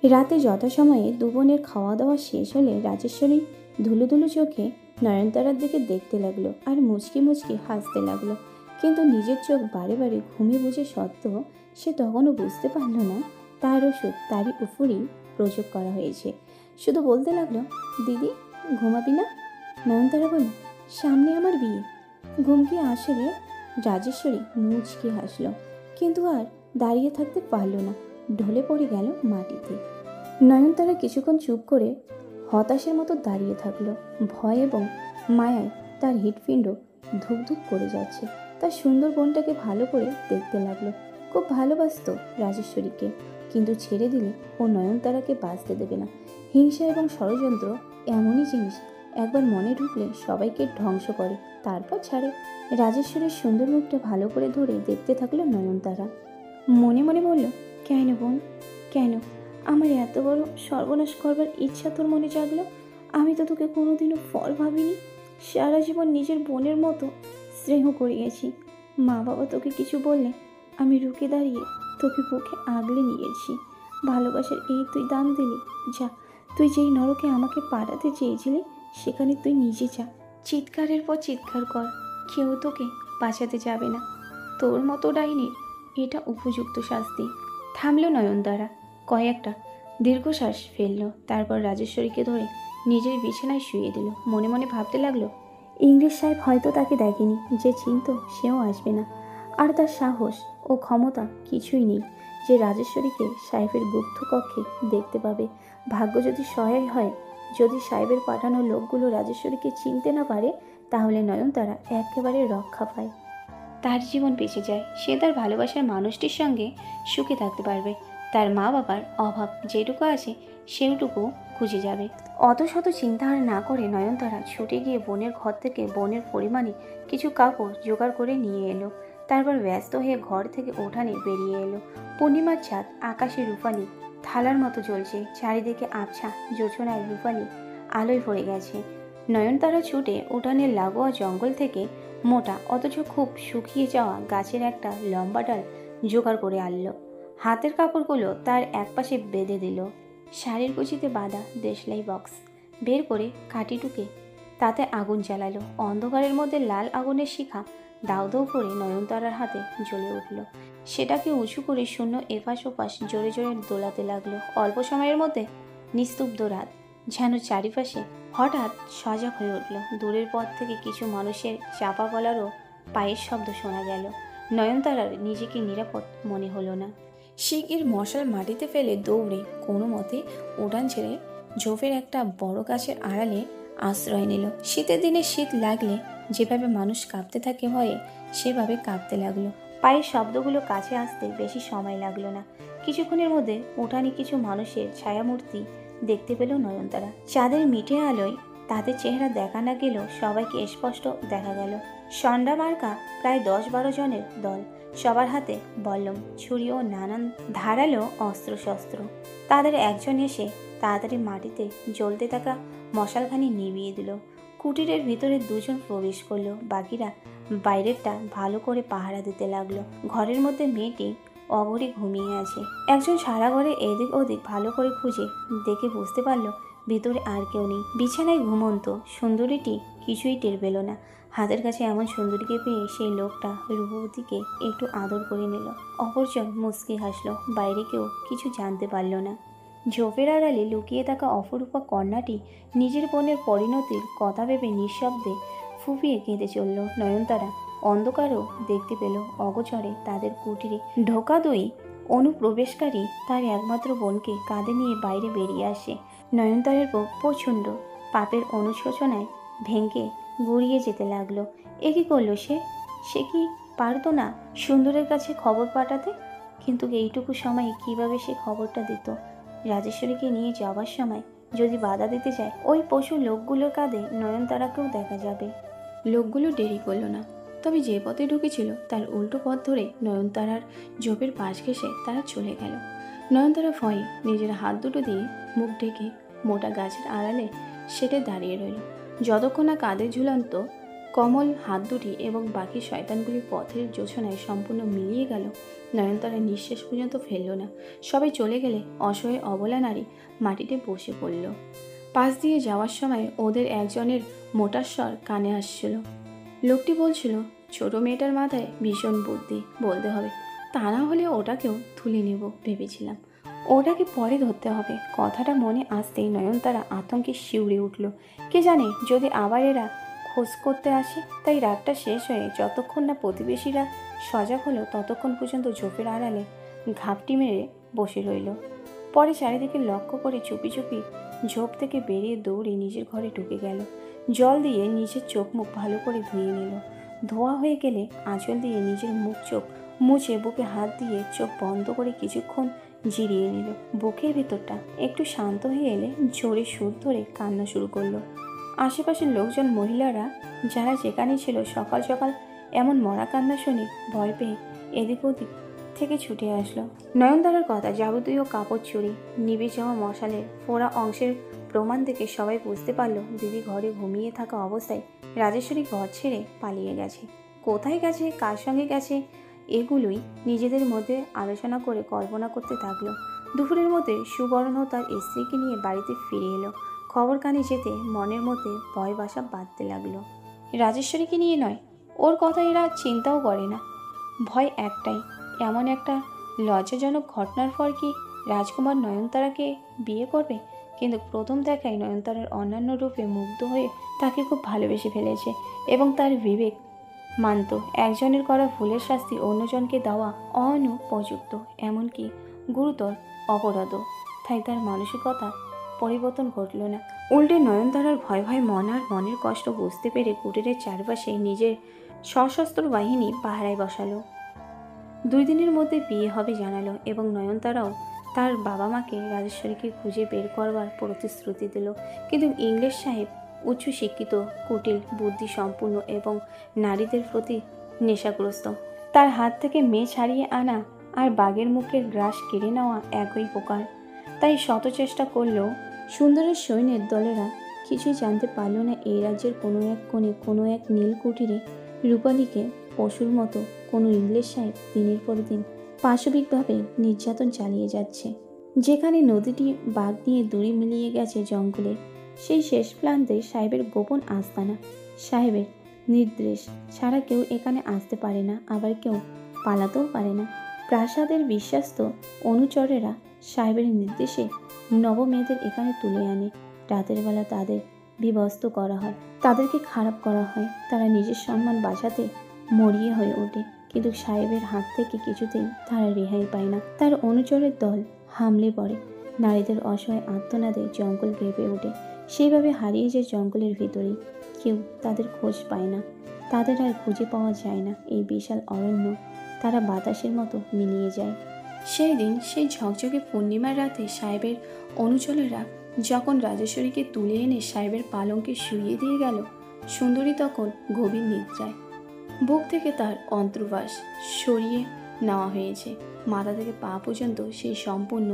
রাতে যথাসময়ে দু বোনের খাওয়া দাওয়া শেষ হলে রাজেশ্বরী ধুলো ধুলো চোখে নয়নতারার দিকে দেখতে লাগলো আর মুচকি মুচকি হাসতে লাগলো। কিন্তু নিজের চোখ বারে বারে ঘুমিয়ে বুঝে সত্ত্বেও সে তখনও বুঝতে পারল না তার ওষুধ তারই উপরই প্রয়োগ করা হয়েছে। শুধু বলতে লাগলো, দিদি ঘুমাবি না? নয়নতারা বলল, সামনে আমার বিয়ে, ঘুম কি আসে রে? রাজেশ্বরী মুচকি হাসলো, কিন্তু আর দাঁড়িয়ে থাকতে পারল না, ঢলে পড়ে গেল মাটিতে। নয়নতারা কিছুক্ষণ চুপ করে হতাশের মতো দাঁড়িয়ে থাকলো। ভয় এবং মায়ায় তার হৃৎপিণ্ড ধুকধুক করে যাচ্ছে। তার সুন্দর বোনটাকে ভালো করে দেখতে লাগলো। খুব ভালোবাসতো রাজেশ্বরীকে, কিন্তু ছেড়ে দিলে ও নয়নতারাকে বাঁচতে দেবে না। হিংসা এবং ষড়যন্ত্র এমনই জিনিস, একবার মনে ঢুকলে সবাইকে ধ্বংস করে, তারপর ছাড়ে। রাজেশ্বরীর সুন্দর মুখটা ভালো করে ধরে দেখতে থাকলো নয়নতারা। মনে মনে বলল, কেন বোন, কেন আমার এত বড় সর্বনাশ করবার ইচ্ছা তোর মনে জাগলো? আমি তো তোকে কোনোদিনও ফল ভাবিনি। সারা জীবন নিজের বোনের মতো স্নেহ করিয়েছি। মা বাবা তোকে কিছু বললে আমি রুখে দাঁড়িয়ে তোকে বুকে আগলে নিয়েছি। ভালোবাসার এই তুই দাম দিলি। যা, তুই যেই নরকে আমাকে পাঠাতে চেয়েছিলি সেখানে তুই নিজে যা। চিৎকারের পর চিৎকার কর, কেউ তোকে বাঁচাতে যাবে না। তোর মতো ডাইনির এটা উপযুক্ত শাস্তি। থামল নয়নতারা, কয়েকটা দীর্ঘশ্বাস ফেলল, তারপর রাজেশ্বরীকে ধরে নিজের বিছানায় শুয়ে দিল। মনে মনে ভাবতে লাগলো, ইংলিশ সাহেব হয়তো তাকে দেখেনি, যে চিনত সেও আসবে না, আর তার সাহস ও ক্ষমতা কিছুই নেই যে রাজেশ্বরীকে সাহেবের গুপ্ত কক্ষে দেখতে পাবে। ভাগ্য যদি সহায় হয়, যদি সাহেবের পাঠানো লোকগুলো রাজেশ্বরীকে চিনতে না পারে, তাহলে নয়নতারা একেবারে রক্ষা পায়। তার জীবন বেঁচে যায়, সে তার ভালোবাসার মানুষটির সঙ্গে সুখে থাকতে পারবে। তার মা বাবার অভাব যেটুকু আছে সেটুকু খুঁজে যাবে। অত শত চিন্তা আর না করে নয়নতারা ছুটে গিয়ে বোনের ঘর থেকে বোনের পরিমাণে কিছু কাপড় জোগাড় করে নিয়ে এলো। তারপর ব্যস্ত হয়ে ঘর থেকে উঠানে বেরিয়ে এলো। পূর্ণিমার চাঁদ আকাশে রূপালি থালার মতো জ্বলছে, চারিদিকে আবছা যোজনার রূপালি আলোয় ভরে গেছে। নয়নতারা ছুটে উঠানের লাগোয়া জঙ্গল থেকে মোটা অথচ খুব শুকিয়ে যাওয়া গাছের একটা লম্বা ডাল জোগাড় করে আনলো। হাতের কাপড়গুলো তার একপাশে বেঁধে দিল। শাড়ির কুচিতে বাঁধা দেশলাই বক্স বের করে কাঠিটুকে তাতে আগুন জ্বালালো। অন্ধকারের মধ্যে লাল আগুনের শিখা দাউ দাউ করে নয়নতারার হাতে জ্বলে উঠল। সেটাকে উঁচু করে শূন্য এপাশ ওপাশ জোরে জোরে দোলাতে লাগলো। অল্প সময়ের মধ্যে নিস্তব্ধ রাত যেন চারিপাশে হঠাৎ সজাগ হয়ে উঠল। দূরের পথ থেকে কিছু মানুষের চাপা গলারও পায়ের শব্দ শোনা গেল। নয়নতারার নিজেকে নিরাপদ মনে হলো না। শিগগির মশাল মাটিতে ফেলে দৌড়ে কোনো মতে উড়ান ছেড়ে ঝোপের একটা বড় গাছের আড়ালে আশ্রয় নিল। শীতের দিনে শীত লাগলে যেভাবে মানুষ কাঁপতে থাকে ভয়ে, সেভাবে কাঁপতে লাগলো। পায়ের শব্দগুলো কাছে আসতে বেশি সময় লাগলো না। কিছুক্ষণের মধ্যে উঠানে কিছু মানুষের ছায়ামূর্তি দেখতে পেল নয়নতারা। চাঁদের মিঠে আলোয় তাদের চেহারা দেখা না গেলেও সবাইকে স্পষ্ট দেখা গেল। সন্ডা মার্কা প্রায় 10-12 জনের দল। সবার হাতে বল্লম, ছুরি ও নানান ধারালো অস্ত্রশস্ত্র। তাদের একজন এসে তাড়াতাড়ি মাটিতে জ্বলতে থাকা মশালখানি নিভিয়ে দিল। কুটিরের ভিতরে দুজন প্রবেশ করলো, বাকিরা বাইরেরটা ভালো করে পাহারা দিতে লাগলো। ঘরের মধ্যে মেয়েটি অঘরে ঘুমিয়ে আছে। একজন সারা ঘরে এদিক ওদিক ভালো করে খুঁজে দেখে বুঝতে পারলো ভিতরে আর কেউ নেই। বিছানায় ঘুমন্ত সুন্দরীটি কিছুই টের পেল না। হাতের কাছে এমন সুন্দরীকে পেয়ে সেই লোকটা রূপবতীকে একটু আদর করে নিল। অপরজন মুচকি হাসলো। বাইরে কেউ কিছু জানতে পারল না। ঝোপের আড়ালে লুকিয়ে থাকা অপরূপা কন্যাটি নিজের বোনের পরিণতির কথা ভেবে নিঃশব্দে ফুপিয়ে কেঁদে চলল। নয়নতারা অন্ধকারও দেখতে পেল অগোচরে তাদের কুটিরে ঢোকা দুই অনুপ্রবেশকারী তার একমাত্র বোনকে কাঁধে নিয়ে বাইরে বেরিয়ে আসে। নয়নতারার বুক প্রচণ্ড পাপের অনুশোচনায় ভেঙে গুড়িয়ে যেতে লাগলো। এ কি করলো সে? সে কি পারতো না সুন্দরের কাছে খবর পাঠাতে? কিন্তু এইটুকু সময়ে কিভাবে সে খবরটা দিত? রাজেশ্বরীকে নিয়ে যাওয়ার সময় যদি বাধা দিতে যায়, ওই পশু লোকগুলোর কাঁধে নয়নতারাকেও দেখা যাবে। লোকগুলো দেরি করলো না, তবে যে পথে ঢুকেছিল তার উল্টো পথ ধরে নয়নতারার ঝোপের পাশ ঘেঁষে তারা চলে গেল। নয়নতারা ভয়ে নিজের হাত দুটো দিয়ে মুখ ঢেকে মোটা গাছের আড়ালে সেটে দাঁড়িয়ে রইল। যতক্ষণ না কাঁধে ঝুলন্ত কমল হাত দুটি এবং বাকি শয়তানগুলি পথের জোছনায় সম্পূর্ণ মিলিয়ে গেল। নয়নতারা নিঃশ্বাস পর্যন্ত ফেলল না। সবাই চলে গেলে অসহায় অবলা নারী মাটিতে বসে পড়ল। পাশ দিয়ে যাওয়ার সময় ওদের একজনের মোটা স্বর কানে আসছিল। লোকটি বলছিল, ছোট মেয়েটার মাথায় ভীষণ বুদ্ধি, বলতে হবে, তা না হলে ওটাকেও তুলে নেব ভেবেছিলাম, ওটাকে পরে ধরতে হবে। কথাটা মনে আসতেই নয়নতারা আতঙ্কে শিউরে উঠল। কে জানে যদি আবার এরা খোঁজ করতে আসে। তাই রাতটা শেষ হয়ে যতক্ষণ না প্রতিবেশীরা সজাগ হলো ততক্ষণ পর্যন্ত ঝোপের আড়ালে ঘাপটি মেরে বসে রইল। পরে চারিদিকে লক্ষ্য করে চুপি চুপি ঝোপ থেকে বেরিয়ে দৌড়ে নিজের ঘরে ঢুকে গেল। জল দিয়ে নিজের চোখ মুখ ভালো করে ধুয়ে নিল। ধোয়া হয়ে গেলে আঁচল দিয়ে নিজের মুখ চোখ মুছে বুকে হাত দিয়ে চোখ বন্ধ করে কিছুক্ষণ জিরিয়ে নিল। বুকের ভেতরটা একটু শান্ত হয়ে এলে জোরে সুর ধরে কান্না শুরু করলো। আশেপাশের লোকজন, মহিলারা যারা যেখানে ছিল সকাল সকাল এমন মরা কান্না শুনে ভয় পেয়ে এদিক ওদিক থেকে ছুটে আসলো। নয়নতারার কথা, যাবতীয় কাপড় চুরি, নিভে যাওয়া মশালের ফোড়া অংশের প্রমাণ দেখে সবাই বুঝতে পারলো দিদি ঘরে ঘুমিয়ে থাকা অবস্থায় রাজেশ্বরী ঘর ছেড়ে পালিয়ে গেছে। কোথায় গেছে, কার সঙ্গে গেছে, এগুলোই নিজেদের মধ্যে আলোচনা করে কল্পনা করতে থাকলো। দুপুরের মধ্যে সুবর্ণ তার স্ত্রীকে নিয়ে বাড়িতে ফিরে এলো। খবর কানে যেতে মনের মধ্যে ভয় বাসা বাঁধতে লাগলো। রাজেশ্বরীকে নিয়ে নয়, ওর কথা এরা চিন্তাও করে না। ভয় একটাই, এমন একটা লজ্জাজনক ঘটনার পর কি রাজকুমার নয়নতারাকে বিয়ে করবে? কিন্তু প্রথম দেখায় নয়নতারার অন্যান্য রূপে মুগ্ধ হয়ে তাকে খুব ভালোবেসে ফেলেছে এবং তার বিবেক মানত একজনের করা ভুলের শাস্তি অন্যজনকে দেওয়া অনুপযুক্ত, এমনকি গুরুতর অপরাধও। তাই তার মানসিকতা পরিবর্তন ঘটল না। উল্টে নয়নতারার ভয় ভয় মন আর মনের কষ্ট বুঝতে পেরে কুটিরের চারপাশে নিজের সশস্ত্র বাহিনী পাহারায় বসালো। 2 দিনের মধ্যে বিয়ে হবে জানালো এবং নয়নতারাও তার বাবা মাকে রাজেশ্বরীকে খুঁজে বের করবার প্রতিশ্রুতি দিল। কিন্তু ইংলিশ সাহেব উচ্চ শিক্ষিত, কুটিল, বুদ্ধি সম্পূর্ণ এবং নারীদের প্রতি নেশাগ্রস্ত। তার হাত থেকে মেয়ে ছাড়িয়ে আনা আর বাঘের মুখের গ্রাস কেড়ে নেওয়া একই প্রকার। তাই শত চেষ্টা করলেও সুন্দরের সৈন্যের দলেরা কিছুই জানতে পারল না এই রাজ্যের কোনো এক কোণে কোনো এক নীল কুটিরে রূপালীকে পশুর মতো কোনো ইংলিশ সাহেব দিনের পর দিন পাশবিকভাবে নির্যাতন চালিয়ে যাচ্ছে। যেখানে নদীটি বাঘ নিয়ে দড়ি মিলিয়ে গেছে জঙ্গলে, সেই শেষ প্রান্তে সাহেবের গোপন আস্তানা। সাহেবের নির্দেশ ছাড়া কেউ এখানে আসতে পারে না, আবার কেউ পালাতেও পারে না। প্রাসাদের বিশ্বাস্ত অনুচরেরা সাহেবের নির্দেশে নবমেয়েদের এখানে তুলে আনে। রাতের বেলা তাদের বিবস্ত করা হয়, তাদেরকে খারাপ করা হয়। তারা নিজের সম্মান বাঁচাতে মরিয়ে হয়ে ওঠে, কিন্তু সাহেবের হাত থেকে কিছুতেই তারা রেহাই পায় না। তার অনুচরের দল হামলে পড়ে। নারীদের অসহায় আর্তনাদে জঙ্গল কেঁপে ওঠে। সেইভাবে হারিয়ে যায় জঙ্গলের ভিতরেই। কেউ তাদের খোঁজ পায় না, তাদের আর খুঁজে পাওয়া যায় না। এই বিশাল অরণ্য তারা বাতাসের মতো মিলিয়ে যায়। সেই দিন, সেই ঝকঝকে পূর্ণিমার রাতে সাহেবের অনুচরেরা যখন রাজেশ্বরীকে তুলে এনে সাহেবের পালঙ্কে শুইয়ে দিয়ে গেল, সুন্দরী তখন গভীর নিদ্রায়। বুক থেকে তার অন্তর্বাস সরিয়ে নেওয়া হয়েছে। মাথা থেকে পা পর্যন্ত সেই সম্পূর্ণ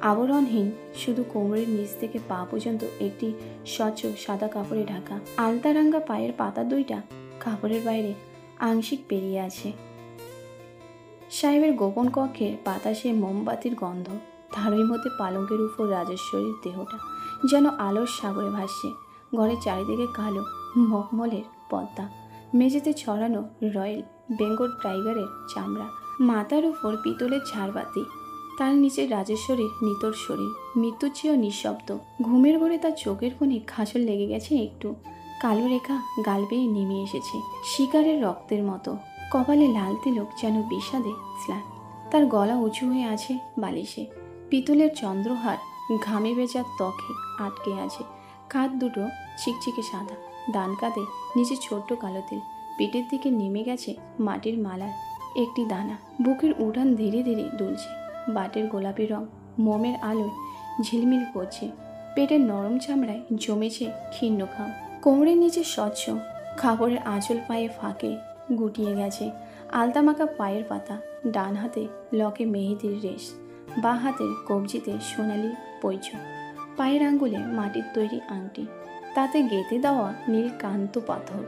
আবরণহীন, শুধু কোমরের নিচ থেকে পা পর্যন্ত একটি স্বচ্ছ সাদা কাপড়ে ঢাকা। আলতারাঙ্গা পায়ের পাতা দুইটা কাপড়ের বাইরে আংশিক বেরিয়ে আছে। সাহেবের গোপন কক্ষের বাতাসে মোমবাতির গন্ধ। তারই মধ্যে পালঙ্কের উপর রাজেশ্বরীর দেহটা যেন আলোর সাগরে ভাসছে। ঘরের চারিদিকে কালো মখমলের পর্দা, মেঝেতে ছড়ানো রয়্যাল বেঙ্গল টাইগারের চামড়া, মাথার উপর পিতলের ঝাড়বাতি, তার নিচে রাজেশ্বরীর নিতর শরীর, মৃত্যুর চেয়েও নিঃশব্দ। ঘুমের ঘরে তার চোখের কোণে খাঁচল লেগে গেছে একটু, কালো রেখা গাল বেয়ে নেমে এসেছে শিকারের রক্তের মতো। কপালে লাল তিলক যেন বিষাদে স্নান। তার গলা উঁচু হয়ে আছে বালিশে। পিতলের চন্দ্রহার ঘামে ভেজা ত্বকে আটকে আছে। কাঁধ দুটো চিকচিকে সাদা, ডান কাঁধে নিচে ছোট্ট কালো তিল। পিঠের দিকে নেমে গেছে মাটির মালার একটি দানা। বুকের উঠান ধীরে ধীরে দুলছে। বাটের গোলাপি রং মোমের আলোয় ঝিলমিল করছে। পেটের নরম চামড়ায় জমেছে ক্ষীণ ঘাম। কোমরের নিচে স্বচ্ছ কাপড়ের আঁচল পায়ে ফাঁকে গুটিয়ে গেছে। আলতা মাখা পায়ের পাতা, ডান হাতে লকে মেহেদির রেশ, বা হাতের কবজিতে সোনালি পৈছ, পায়ের আঙ্গুলে মাটির তৈরি আংটি, তাতে গেঁথে দেওয়া নীল কান্ত পাথর।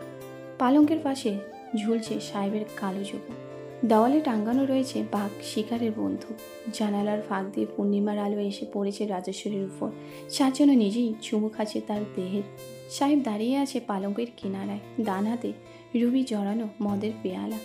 পালঙ্কের পাশে ঝুলছে সাহেবের কালো জুতো। দেওয়ালে টাঙ্গানো রয়েছে বাঘ শিকারের বন্ধু। জানালার ফাঁক দিয়ে পূর্ণিমার আলো এসে পড়েছে রাজেশ্বরীর উপর। সাজ যেন নিজেই চুমু খাচ্ছে তার দেহের। সাহেব দাঁড়িয়ে আছে পালঙ্কের কিনারায়, ডান হাতে রুবি জড়ানো মদের পেয়ালা।